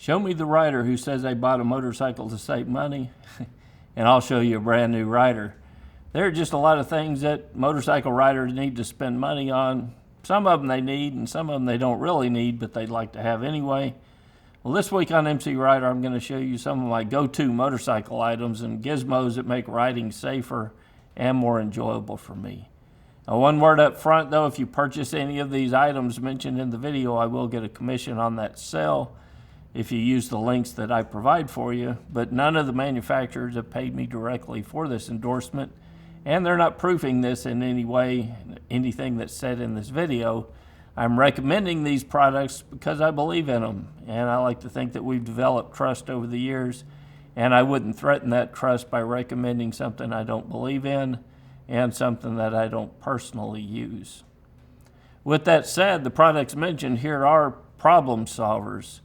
Show me the rider who says they bought a motorcycle to save money, and I'll show you a brand new rider. There are just a lot of things that motorcycle riders need to spend money on. Some of them they need, and some of them they don't really need, but they'd like to have anyway. Well, this week on MCrider, I'm going to show you some of my go-to motorcycle items and gizmos that make riding safer and more enjoyable for me. Now, one word up front, though, if you purchase any of these items mentioned in the video, I will get a commission on that sale if you use the links that I provide for you, but none of the manufacturers have paid me directly for this endorsement, and they're not proofing this in any way, anything that's said in this video. I'm recommending these products because I believe in them, and I like to think that we've developed trust over the years, and I wouldn't threaten that trust by recommending something I don't believe in and something that I don't personally use. With that said, the products mentioned here are problem solvers.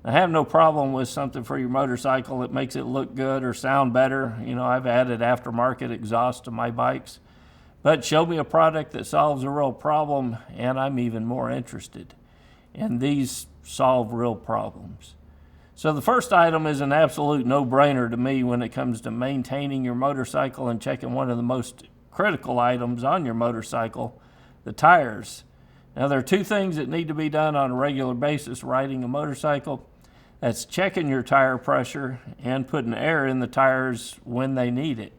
I have no problem with something for your motorcycle that makes it look good or sound better. You know, I've added aftermarket exhaust to my bikes. But show me a product that solves a real problem, and I'm even more interested. And these solve real problems. So the first item is an absolute no-brainer to me when it comes to maintaining your motorcycle and checking one of the most critical items on your motorcycle, the tires. Now, there are two things that need to be done on a regular basis riding a motorcycle. That's checking your tire pressure and putting air in the tires when they need it.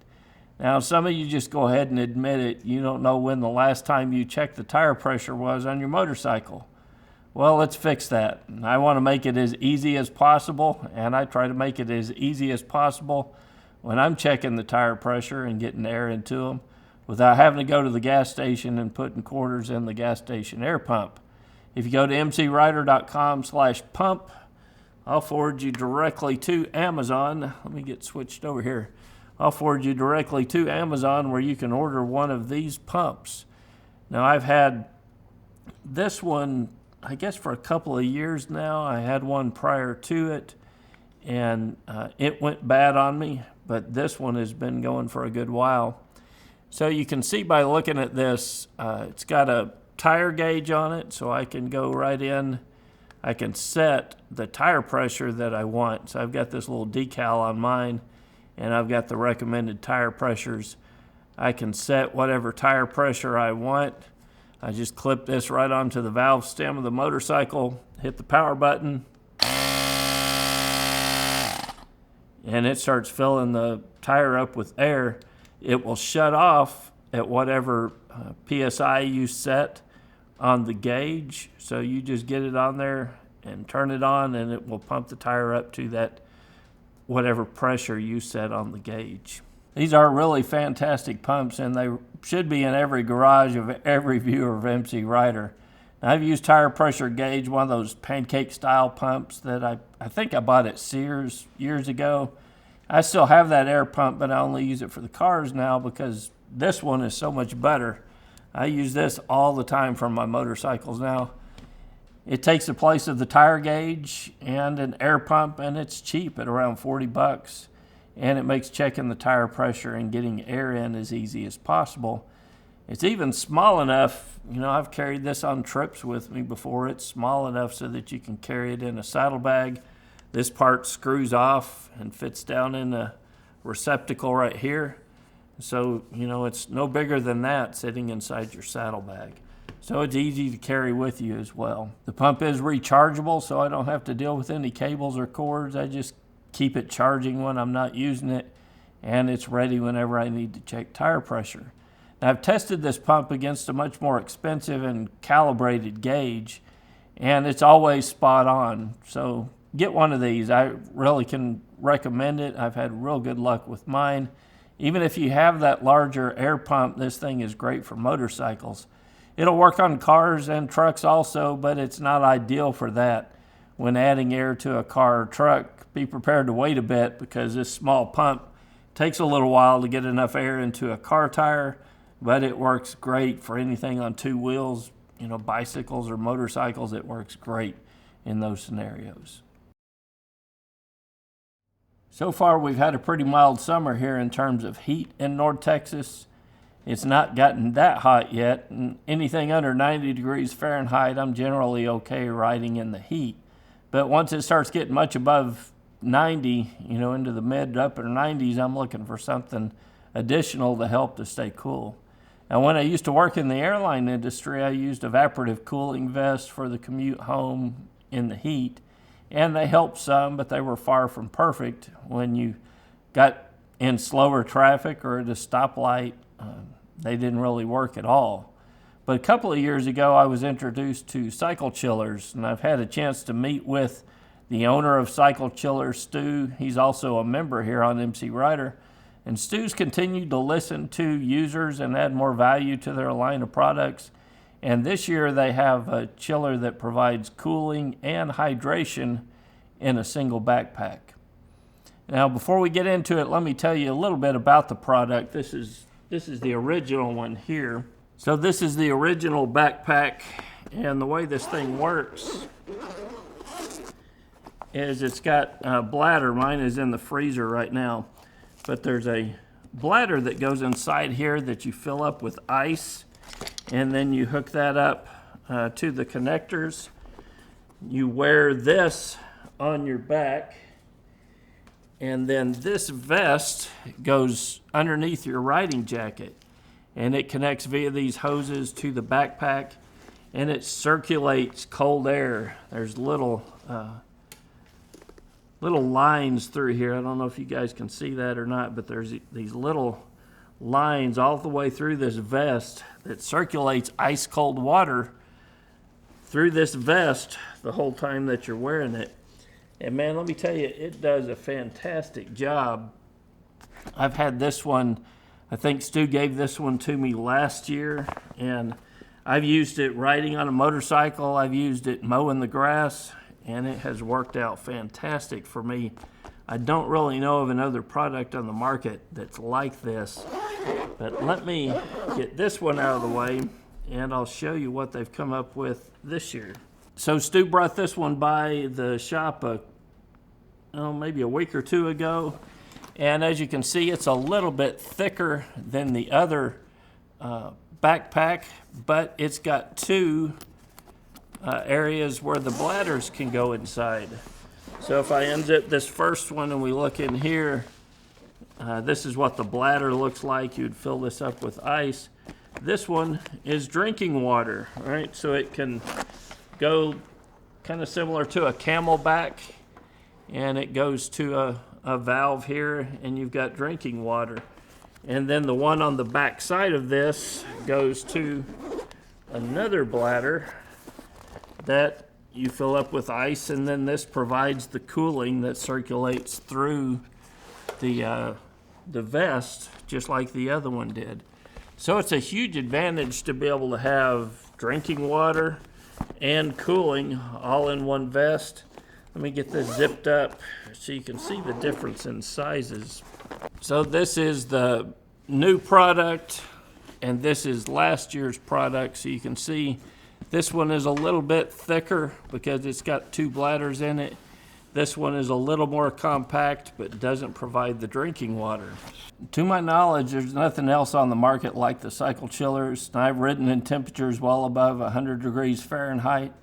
Now, some of you just go ahead and admit it. You don't know when the last time you checked the tire pressure was on your motorcycle. Well, let's fix that. I want to make it as easy as possible, and I try to make it as easy as possible when I'm checking the tire pressure and getting air into them without having to go to the gas station and putting quarters in the gas station air pump. If you go to mcrider.com/pump, I'll forward you directly to Amazon. Let me get switched over here. I'll forward you directly to Amazon where you can order one of these pumps. Now, I've had this one, I guess, for a couple of years now. I had one prior to it, and it went bad on me, but this one has been going for a good while. So you can see by looking at this, it's got a tire gauge on it, so I can go right in. I can set the tire pressure that I want. So I've got this little decal on mine, and I've got the recommended tire pressures. I can set whatever tire pressure I want. I just clip this right onto the valve stem of the motorcycle, hit the power button, and it starts filling the tire up with air. It will shut off at whatever PSI you set on the gauge. So you just get it on there and turn it on, and it will pump the tire up to that whatever pressure you set on the gauge. These are really fantastic pumps, and they should be in every garage of every viewer of MCrider. Now, I've used tire pressure gauge, one of those pancake style pumps that I think I bought at Sears years ago. I still have that air pump, but I only use it for the cars now because this one is so much better. I use this all the time for my motorcycles now. It takes the place of the tire gauge and an air pump, and it's cheap at around 40 bucks. And it makes checking the tire pressure and getting air in as easy as possible. It's even small enough, you know, I've carried this on trips with me before. It's small enough so that you can carry it in a saddlebag. This part screws off and fits down in a receptacle right here. So, you know, it's no bigger than that sitting inside your saddlebag. So it's easy to carry with you as well. The pump is rechargeable, so I don't have to deal with any cables or cords. I just keep it charging when I'm not using it, and it's ready whenever I need to check tire pressure. Now, I've tested this pump against a much more expensive and calibrated gauge, and it's always spot on. So get one of these. I really can recommend it. I've had real good luck with mine. Even if you have that larger air pump, this thing is great for motorcycles. It'll work on cars and trucks also, but it's not ideal for that. When adding air to a car or truck, be prepared to wait a bit because this small pump takes a little while to get enough air into a car tire, but it works great for anything on two wheels, you know, bicycles or motorcycles. It works great in those scenarios. So far, we've had a pretty mild summer here in terms of heat in North Texas. It's not gotten that hot yet, and anything under 90 degrees Fahrenheit, I'm generally okay riding in the heat. But once it starts getting much above 90, you know, into the mid to upper 90s, I'm looking for something additional to help to stay cool. And when I used to work in the airline industry, I used evaporative cooling vests for the commute home in the heat. And they helped some, but they were far from perfect. When you got in slower traffic or at a stoplight, they didn't really work at all. But a couple of years ago, I was introduced to cycle chillers, and I've had a chance to meet with the owner of Cycle Chiller, Stu. He's also a member here on MCrider. And Stu's continued to listen to users and add more value to their line of products. And this year they have a chiller that provides cooling and hydration in a single backpack. Now, before we get into it, let me tell you a little bit about the product. This is the original one here. So this is the original backpack, and the way this thing works is it's got a bladder. Mine is in the freezer right now, but there's a bladder that goes inside here that you fill up with ice, and then you hook that up to the connectors. You wear this on your back, and then this vest goes underneath your riding jacket, and it connects via these hoses to the backpack, and it circulates cold air. There's little lines through here. I don't know if you guys can see that or not, but there's these little lines all the way through this vest that circulates ice cold water through this vest the whole time that you're wearing it. And man, let me tell you, it does a fantastic job. I've had this one, I think Stu gave this one to me last year, and I've used it riding on a motorcycle. I've used it mowing the grass, and it has worked out fantastic for me. I don't really know of another product on the market that's like this, but let me get this one out of the way, and I'll show you what they've come up with this year. So Stu brought this one by the shop maybe a week or two ago, and as you can see, it's a little bit thicker than the other backpack, but it's got two areas where the bladders can go inside. So if I unzip this first one and we look in here, this is what the bladder looks like. You'd fill this up with ice. This one is drinking water, right? So it can go kind of similar to a Camelback, and it goes to a valve here, and you've got drinking water. And then the one on the back side of this goes to another bladder that you fill up with ice, and then this provides the cooling that circulates through the vest, just like the other one did. So it's a huge advantage to be able to have drinking water and cooling all in one vest. Let me get this zipped up so you can see the difference in sizes. So this is the new product, and this is last year's product. So you can see this one is a little bit thicker because it's got two bladders in it. This one is a little more compact, but doesn't provide the drinking water. To my knowledge, there's nothing else on the market like the cycle chillers. I've ridden in temperatures well above 100 degrees Fahrenheit,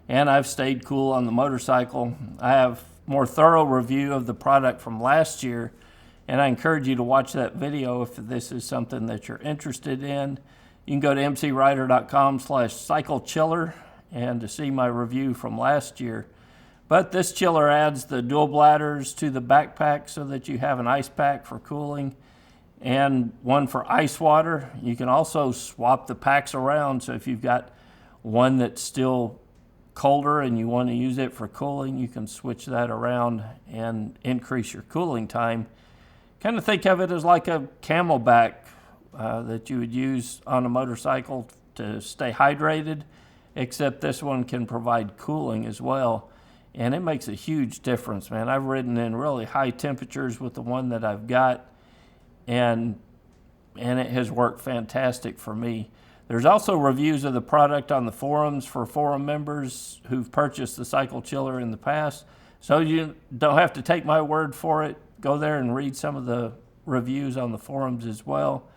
and I've stayed cool on the motorcycle. I have more thorough review of the product from last year, and I encourage you to watch that video if this is something that you're interested in. You can go to mcrider.com/cyclechiller and to see my review from last year. But this chiller adds the dual bladders to the backpack so that you have an ice pack for cooling and one for ice water. You can also swap the packs around, so if you've got one that's still colder and you want to use it for cooling, you can switch that around and increase your cooling time. Kind of think of it as like a Camelback that you would use on a motorcycle to stay hydrated, except this one can provide cooling as well. And it makes a huge difference, man. I've ridden in really high temperatures with the one that I've got, and it has worked fantastic for me. There's also reviews of the product on the forums for forum members who've purchased the cycle chiller in the past. So you don't have to take my word for it. Go there and read some of the reviews on the forums as well.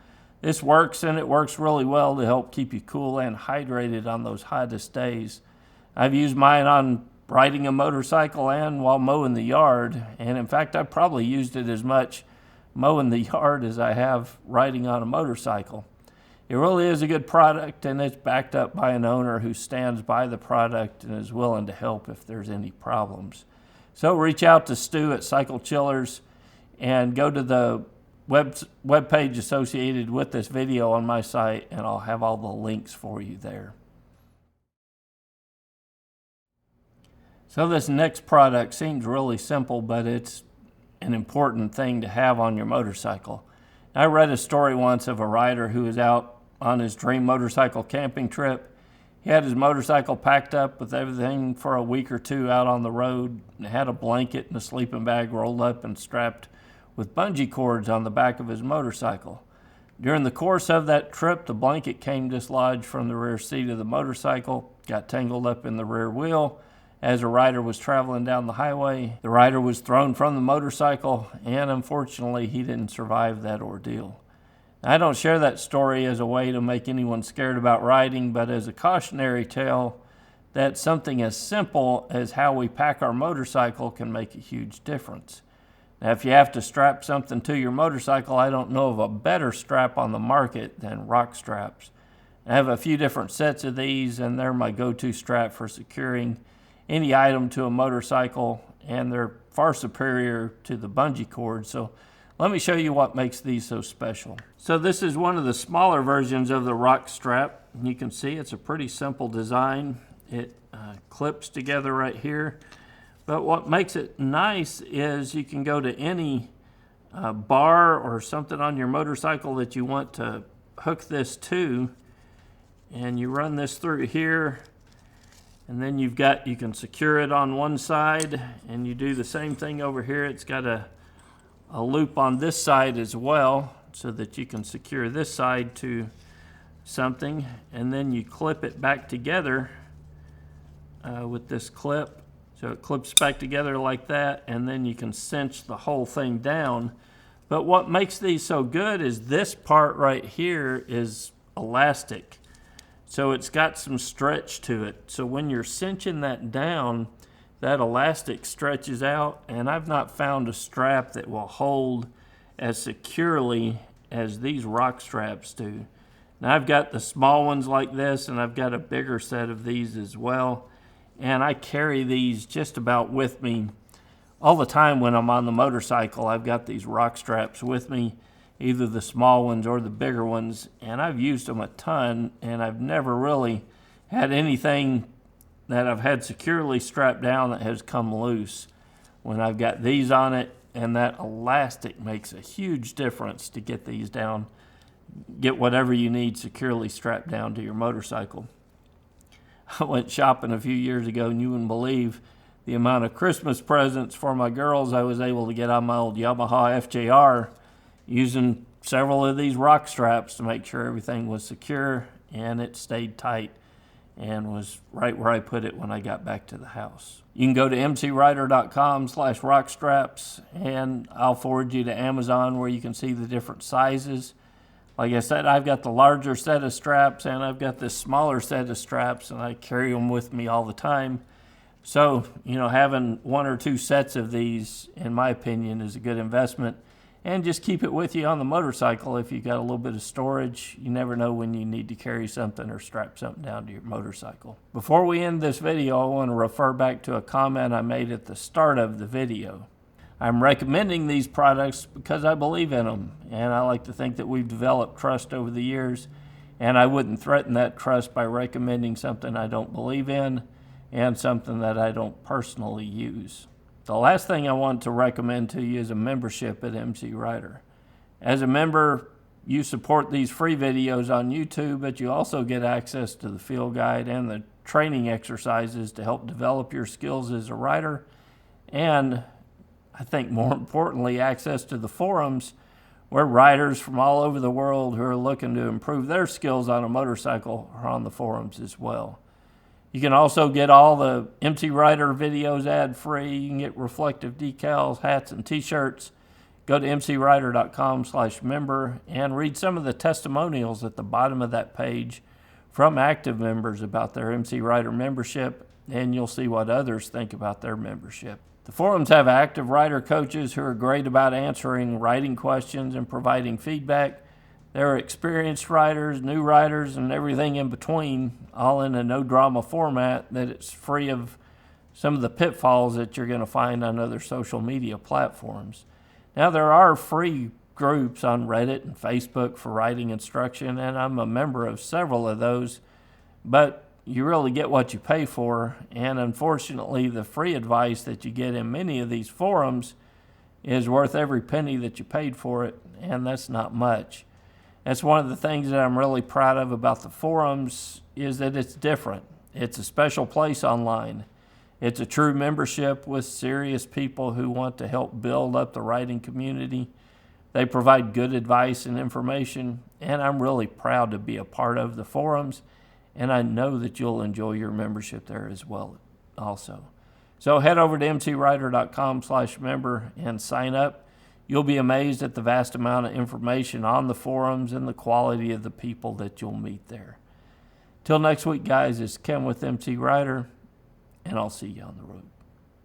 This works, and it works really well to help keep you cool and hydrated on those hottest days. I've used mine on riding a motorcycle and while mowing the yard. And in fact, I've probably used it as much mowing the yard as I have riding on a motorcycle. It really is a good product, and it's backed up by an owner who stands by the product and is willing to help if there's any problems. So reach out to Stu at Cycle Chillers and go to the web page associated with this video on my site, and I'll have all the links for you there. So this next product seems really simple, but it's an important thing to have on your motorcycle. I read a story once of a rider who was out on his dream motorcycle camping trip. He had his motorcycle packed up with everything for a week or two out on the road, and had a blanket and a sleeping bag rolled up and strapped with bungee cords on the back of his motorcycle. During the course of that trip, the blanket came dislodged from the rear seat of the motorcycle, got tangled up in the rear wheel. As a rider was traveling down the highway, the rider was thrown from the motorcycle, and unfortunately, he didn't survive that ordeal. I don't share that story as a way to make anyone scared about riding, but as a cautionary tale that something as simple as how we pack our motorcycle can make a huge difference. Now, if you have to strap something to your motorcycle, I don't know of a better strap on the market than rock straps. I have a few different sets of these, and they're my go-to strap for securing any item to a motorcycle, and they're far superior to the bungee cord. So let me show you what makes these so special. So this is one of the smaller versions of the rock strap. You can see it's a pretty simple design. It clips together right here. But what makes it nice is you can go to any bar or something on your motorcycle that you want to hook this to, and you run this through here, and then you can secure it on one side, and you do the same thing over here. It's got a loop on this side as well, so that you can secure this side to something, and then you clip it back together with this clip. So it clips back together like that, and then you can cinch the whole thing down. But what makes these so good is this part right here is elastic. So it's got some stretch to it. So when you're cinching that down, that elastic stretches out, and I've not found a strap that will hold as securely as these rock straps do. Now I've got the small ones like this, and I've got a bigger set of these as well. And I carry these just about with me all the time when I'm on the motorcycle. I've got these rock straps with me, either the small ones or the bigger ones, and I've used them a ton, and I've never really had anything that I've had securely strapped down that has come loose when I've got these on it, and that elastic makes a huge difference to get these down, get whatever you need securely strapped down to your motorcycle. I went shopping a few years ago, and you wouldn't believe the amount of Christmas presents for my girls I was able to get on my old Yamaha FJR using several of these rock straps to make sure everything was secure and it stayed tight and was right where I put it when I got back to the house. You can go to mcrider.com/rockstraps, and I'll forward you to Amazon where you can see the different sizes. Like I said, I've got the larger set of straps, and I've got this smaller set of straps, and I carry them with me all the time. So, having one or two sets of these, in my opinion, is a good investment. And just keep it with you on the motorcycle. If you've got a little bit of storage, you never know when you need to carry something or strap something down to your motorcycle. Before we end this video, I want to refer back to a comment I made at the start of the video. I'm recommending these products because I believe in them, and I like to think that we've developed trust over the years, and I wouldn't threaten that trust by recommending something I don't believe in and something that I don't personally use. The last thing I want to recommend to you is a membership at MCrider. As a member, you support these free videos on YouTube, but you also get access to the field guide and the training exercises to help develop your skills as a rider, and I think more importantly, access to the forums where riders from all over the world who are looking to improve their skills on a motorcycle are on the forums as well. You can also get all the MCrider videos ad-free. You can get reflective decals, hats, and t-shirts. Go to mcrider.com/member and read some of the testimonials at the bottom of that page from active members about their MCrider membership and you'll see what others think about their membership. The forums have active writer coaches who are great about answering writing questions and providing feedback. There are experienced writers, new writers, and everything in between, all in a no-drama format that it's free of some of the pitfalls that you're going to find on other social media platforms. Now, there are free groups on Reddit and Facebook for writing instruction, and I'm a member of several of those, but you really get what you pay for, and unfortunately, the free advice that you get in many of these forums is worth every penny that you paid for it, and that's not much. That's one of the things that I'm really proud of about the forums is that it's different. It's a special place online. It's a true membership with serious people who want to help build up the writing community. They provide good advice and information, and I'm really proud to be a part of the forums, and I know that you'll enjoy your membership there as well also. So head over to mcrider.com/member and sign up. You'll be amazed at the vast amount of information on the forums and the quality of the people that you'll meet there. Till next week, guys, it's Ken with MC Rider, and I'll see you on the road.